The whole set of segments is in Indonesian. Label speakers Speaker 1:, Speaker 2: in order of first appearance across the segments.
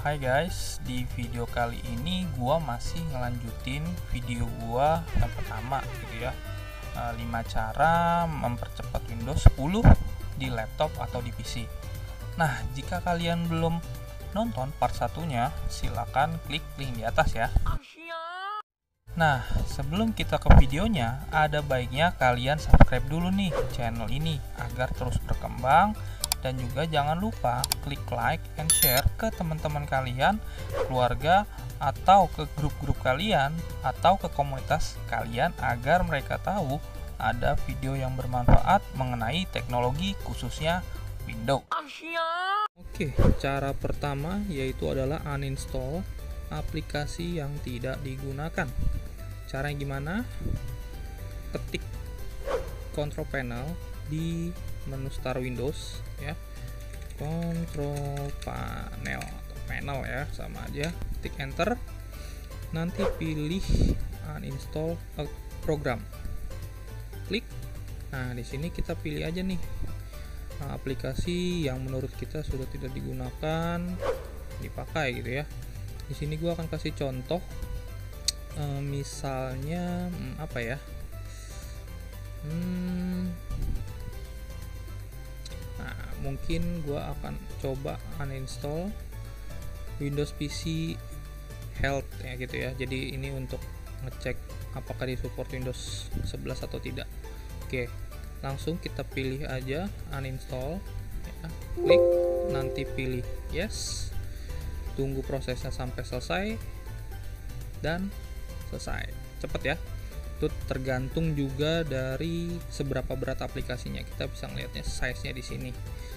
Speaker 1: Hai guys, di video kali ini gua masih ngelanjutin video gua yang pertama gitu ya. 5 cara mempercepat Windows 10 di laptop atau di PC. Nah, jika kalian belum nonton part satunya, silakan klik link di atas ya. Nah, sebelum kita ke videonya, ada baiknya kalian subscribe dulu nih channel ini agar terus berkembang. Dan juga jangan lupa klik like and share ke teman-teman kalian, keluarga, atau ke grup-grup kalian, atau ke komunitas kalian agar mereka tahu ada video yang bermanfaat mengenai teknologi khususnya Windows. Oke, cara pertama yaitu adalah uninstall aplikasi yang tidak digunakan. Caranya gimana? Ketik control panel di menu start Windows ya, control panel ya, sama aja, ketik enter, nanti pilih uninstall program, klik. Nah, di sini kita pilih aja nih aplikasi yang menurut kita sudah tidak digunakan dipakai gitu ya. Di sini gua akan kasih contoh, misalnya apa ya, mungkin gua akan coba uninstall Windows PC Health ya gitu ya. Jadi ini untuk ngecek apakah di support Windows 11 atau tidak. Oke, langsung kita pilih aja uninstall ya, klik, nanti pilih yes, tunggu prosesnya sampai selesai dan selesai. Cepet ya. Itu tergantung juga dari seberapa berat aplikasinya. Kita bisa ngelihatnya size-nya di sini.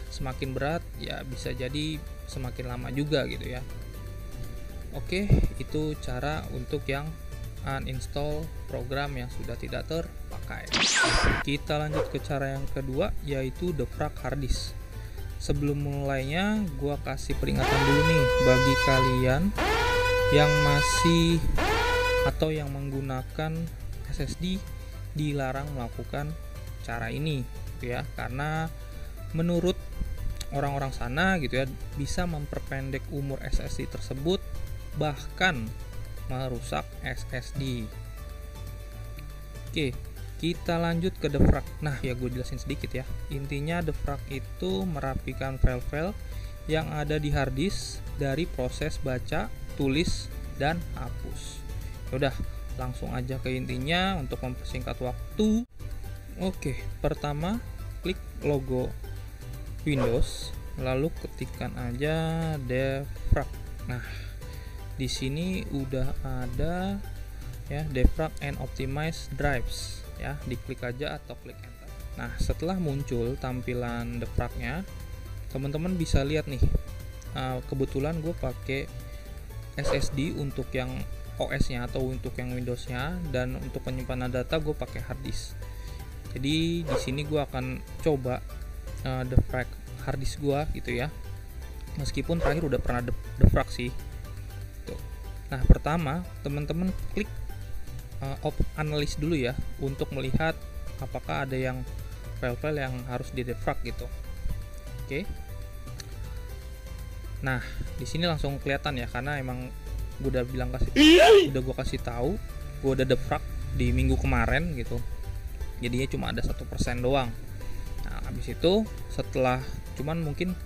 Speaker 1: Semakin berat ya bisa jadi semakin lama juga gitu ya. Oke, itu cara untuk yang uninstall program yang sudah tidak terpakai. Kita lanjut ke cara yang kedua, yaitu defrag hard disk. Sebelum mulainya, gua kasih peringatan dulu nih bagi kalian yang masih atau yang menggunakan SSD, dilarang melakukan cara ini gitu ya, karena menurut orang-orang sana gitu ya, bisa memperpendek umur SSD tersebut, bahkan merusak SSD. Oke, kita lanjut ke defrag. Nah ya, gue jelasin sedikit ya. Intinya defrag itu merapikan file-file yang ada di hard disk dari proses baca, tulis, dan hapus. Udah, langsung aja ke intinya untuk mempersingkat waktu. Oke, pertama klik logo Windows, lalu ketikkan aja defrag. Nah, di sini udah ada ya, defrag and optimize drives ya, diklik aja atau klik enter. Nah, setelah muncul tampilan defragnya, teman-teman bisa lihat nih, kebetulan gue pakai SSD untuk yang OS-nya atau untuk yang Windows-nya, dan untuk penyimpanan data gue pakai hard disk. Jadi di sini gue akan coba defrag hard disk gue gitu ya. Meskipun terakhir udah pernah defrag sih. Tuh. Nah, pertama teman-teman klik analysis dulu ya, untuk melihat apakah ada yang file-file yang harus di defrag gitu. Oke. Nah, di sini langsung kelihatan ya, karena emang gue udah gue kasih tahu gue udah defrag di minggu kemarin gitu, jadinya cuma ada 1% doang. Nah, habis itu setelah, cuman mungkin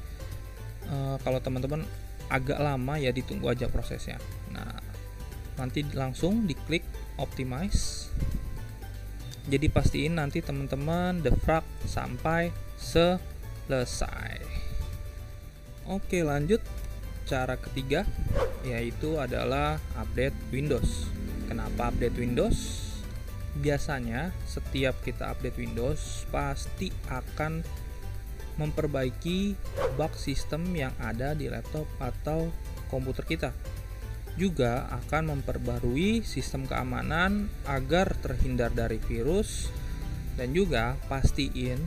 Speaker 1: kalau teman-teman agak lama ya, ditunggu aja prosesnya. Nah, nanti langsung diklik optimize, jadi pastiin nanti teman-teman defrag sampai selesai. Oke, lanjut. Cara ketiga yaitu adalah update Windows. Kenapa update Windows? Biasanya setiap kita update Windows pasti akan memperbaiki bug sistem yang ada di laptop atau komputer kita. Juga akan memperbarui sistem keamanan agar terhindar dari virus, dan juga pastiin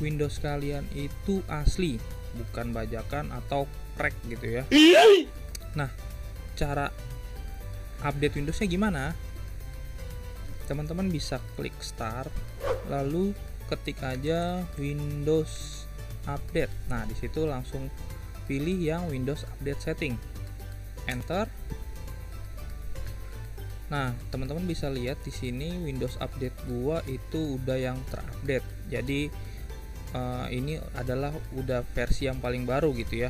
Speaker 1: Windows kalian itu asli, bukan bajakan atau crack gitu ya. Nah, cara update Windowsnya gimana? Teman-teman bisa klik start, lalu ketik aja Windows Update. Nah, disitu langsung pilih yang Windows Update Setting. enter. Nah, teman-teman bisa lihat di sini Windows Update gua itu udah yang terupdate. Jadi ini adalah udah versi yang paling baru gitu ya.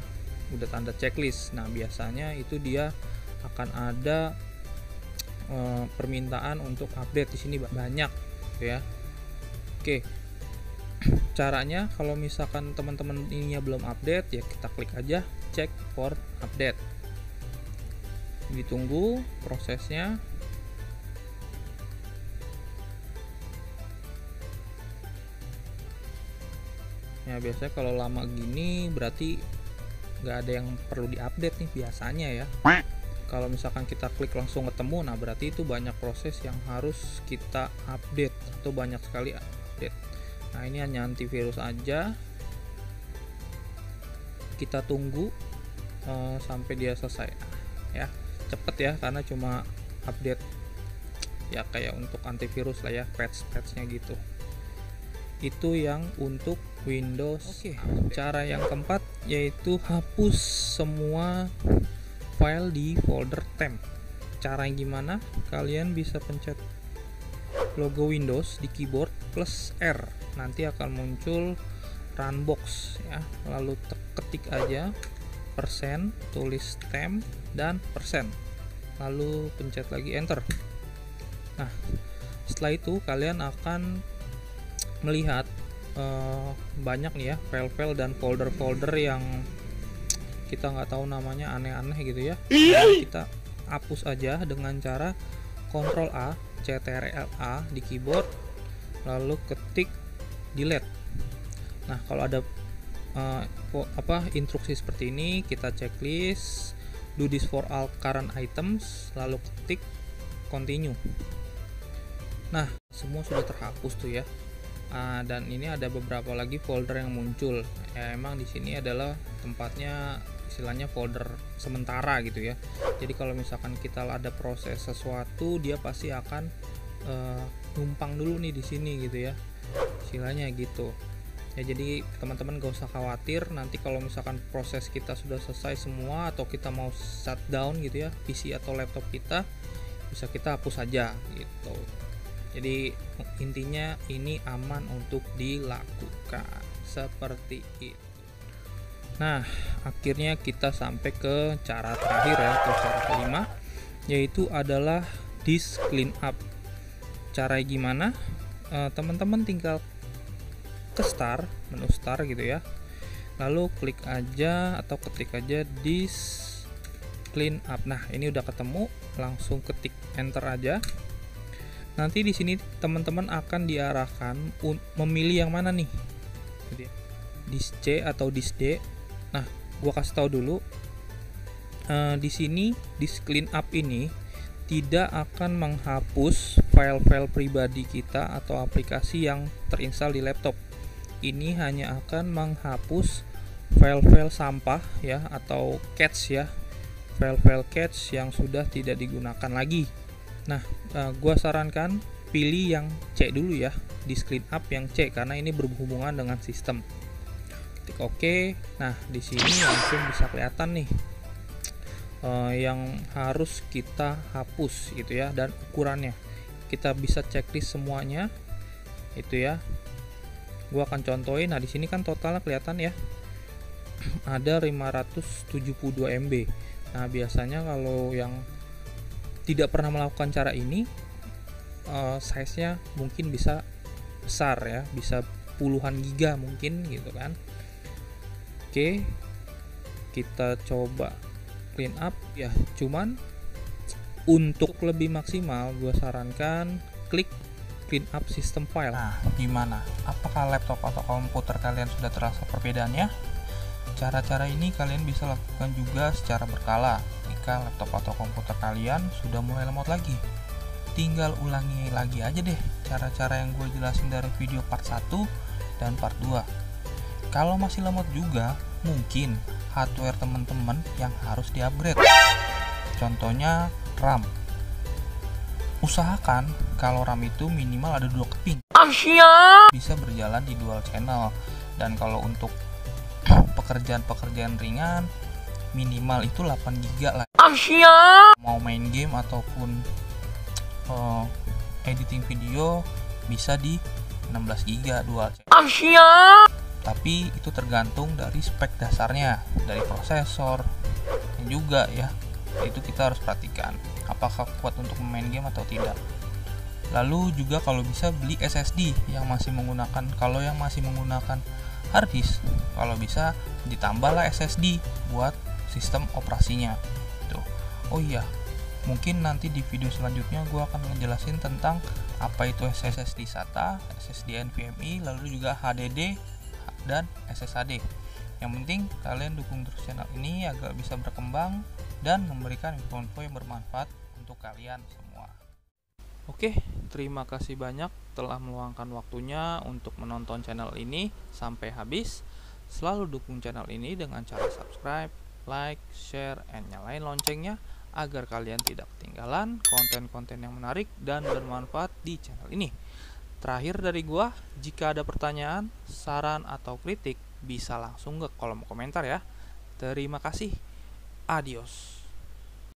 Speaker 1: Udah tanda checklist. Nah, biasanya itu dia akan ada permintaan untuk update di sini banyak gitu ya. Oke. Caranya kalau misalkan teman-teman ininya belum update ya kita klik aja check for update. Ditunggu prosesnya. Ya biasanya kalau lama gini berarti nggak ada yang perlu diupdate nih biasanya ya. Kalau misalkan kita klik langsung ketemu, nah berarti itu banyak proses yang harus kita update atau banyak sekali update. Nah ini hanya antivirus aja. Kita tunggu sampai dia selesai ya. Cepet ya karena cuma update ya kayak untuk antivirus lah ya, patch-patchnya gitu. Itu yang untuk Windows. Oke. Cara yang keempat yaitu hapus semua file di folder temp. Cara gimana? Kalian bisa pencet logo Windows di keyboard plus R. Nanti akan muncul runbox ya. Lalu ketik aja persen, tulis temp dan persen. Lalu pencet lagi enter. Nah, setelah itu kalian akan melihat banyak nih ya file-file dan folder-folder yang kita nggak tahu namanya, aneh-aneh gitu ya. Nah, kita hapus aja dengan cara Ctrl A, Ctrl A di keyboard, lalu ketik delete. Nah kalau ada instruksi seperti ini, kita checklist do this for all current items, lalu ketik continue. Nah semua sudah terhapus tuh ya. Dan ini ada beberapa lagi folder yang muncul. Ya, emang di sini adalah tempatnya istilahnya folder sementara gitu ya. Jadi kalau misalkan kita ada proses sesuatu, dia pasti akan numpang dulu nih di sini gitu ya. Istilahnya gitu. Ya jadi teman-teman gak usah khawatir nanti kalau misalkan proses kita sudah selesai semua atau kita mau shutdown gitu ya PC atau laptop kita, bisa kita hapus saja gitu. Jadi intinya ini aman untuk dilakukan seperti itu. Nah, akhirnya kita sampai ke cara terakhir ya, atau cara kelima, yaitu adalah disk clean up. Cara gimana? Teman-teman tinggal ke start, menu start gitu ya. Lalu klik aja atau ketik aja disk clean up. Nah, ini udah ketemu, langsung ketik enter aja. Nanti di sini teman-teman akan diarahkan memilih yang mana nih, disk C atau disk D. Nah, gua kasih tahu dulu, di sini disk clean up ini tidak akan menghapus file-file pribadi kita atau aplikasi yang terinstal di laptop. Ini hanya akan menghapus file-file sampah ya atau cache ya, file-file cache yang sudah tidak digunakan lagi. Nah, gua sarankan pilih yang C dulu ya, disk clean up yang C karena ini berhubungan dengan sistem. Klik OK. Nah, di sini langsung bisa kelihatan nih yang harus kita hapus gitu ya dan ukurannya. Kita bisa checklist semuanya itu ya. Gua akan contohin. Nah, di sini kan totalnya kelihatan ya. Ada 572 MB. Nah, biasanya kalau yang tidak pernah melakukan cara ini, size-nya mungkin bisa besar ya, bisa puluhan giga mungkin gitu kan. Oke, kita coba clean up ya. Cuman untuk lebih maksimal, gue sarankan klik clean up system file. Nah, gimana? Apakah laptop atau komputer kalian sudah terasa perbedaannya? Cara-cara ini kalian bisa lakukan juga secara berkala. Jika laptop atau komputer kalian sudah mulai lemot lagi, tinggal ulangi lagi aja deh cara-cara yang gue jelasin dari video part 1 dan part 2. Kalau masih lemot juga, mungkin hardware teman-teman yang harus di-upgrade. Contohnya RAM. Usahakan kalau RAM itu minimal ada 2 keping. Bisa berjalan di dual channel. Dan kalau untuk pekerjaan-pekerjaan ringan, minimal itu 8 GB lah. Mau main game ataupun editing video bisa di 16 GB dual channel. Tapi itu tergantung dari spek dasarnya, dari prosesor juga ya. Itu kita harus perhatikan apakah kuat untuk main game atau tidak. Lalu juga kalau bisa beli SSD yang masih menggunakan, kalau yang masih menggunakan hard disk, kalau bisa ditambahlah SSD buat sistem operasinya. Tuh. Oh iya, mungkin nanti di video selanjutnya gue akan ngejelasin tentang apa itu SSD SATA, SSD NVMe, lalu juga HDD dan SSHD. Yang penting kalian dukung terus channel ini agar bisa berkembang dan memberikan info-info yang bermanfaat untuk kalian semua. Oke, terima kasih banyak telah meluangkan waktunya untuk menonton channel ini sampai habis. Selalu dukung channel ini dengan cara subscribe, like, share, and nyalain loncengnya agar kalian tidak ketinggalan konten-konten yang menarik dan bermanfaat di channel ini. Terakhir dari gua, jika ada pertanyaan, saran, atau kritik, bisa langsung ke kolom komentar ya. Terima kasih. Adios.